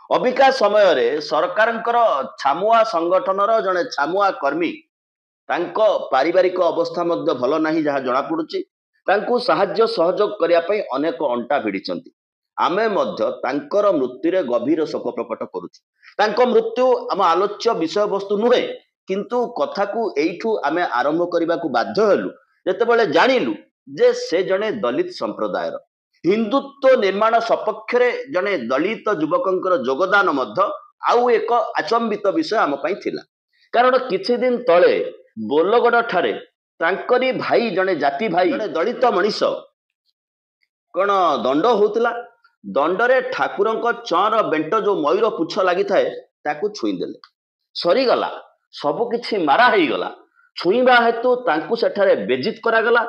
अबिका समय रे सरकारंकर छामुआ संगठनर जने छामुआ कर्मी तांको पारिवारिक अवस्था मध्य भल नाही जहाँ जना पड़ुची तांको साहाय्य सहयोग करिया पई अनेक अंटा भिड़िचंती आमे मध्य तांकर मृत्यु रे गभीर शोक प्रकट करूची तांको मृत्यु आम आलोच्य विषय वस्तु नुहे किंतु कथा को एठू आमे आरंभ करबा को बाध्य हेलु जेतेबेले जानिलु जे से जने दलित संप्रदायर हिंदुत्व निर्माण सपक्ष रे जने दलित युवकंकर योगदान मध्य आउ एक अचंबित विषय आम पई थिला कारण किछि दिन तळे बोलगड़ ठारे तांकरी भाई जने जाति भाई जने दलित मनीष कौन दंड होता दंडरे ठाकुर चर बेंट जो मयूर पुछ लगी थाए ताकू छुईदेले सरीगला सबकि मारा गला छुईबा हेतु तांकू सेठारे बेजित करागला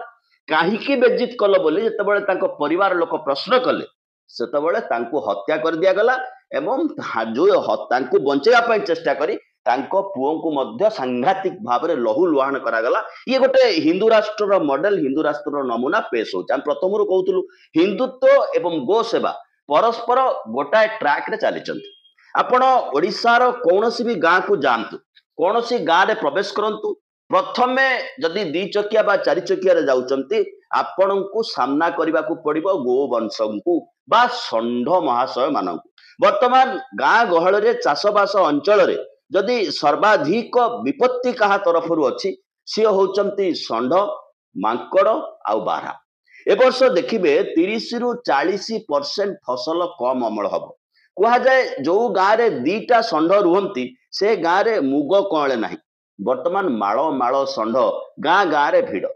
कहीं बेजित कल बोली जितेबाला तांको परिवार लोक प्रश्न कले सेतबेले तांकू हत्या कर दिया गला एवं जो तांकू बंचेया पई चेष्टा करी तांको पुओं को मध्य सांघातिक भाव में लहू लुहाण करागला ये गोटे हिंदू राष्ट्र मॉडल हिंदू राष्ट्र नमूना पेश हो प्रथम कहूलु हिंदुत्व एवं गो सेवा परस्पर गोटाए ट्रैक रे चली आपण ओडिशार कौनसी भी गाँ को जातु कौन सी गाँव रे प्रवेश करंतु प्रथमे जदि दी चकिया बा चारि चकिया रे जाउचंती आपण को सामना करने को पड़िबो गोवंश को बा षंढ महाशय मानक वर्तमान गाँ गहल रे चाषबास अंचल रे जदि सर्वाधिक विपत्ति कहा तरफ अच्छी सी होचंती षंढ मांकड़ आउ बारहा ए वर्ष देखिबे 30 रु 40% फसल कम अमल हम कह जाए जो गाँव रे दीटा षंढ रुहंती से गाँव रे मुग कले ना वर्तमान माଳ माଳ षंढ गाँ गाँव रे भिड़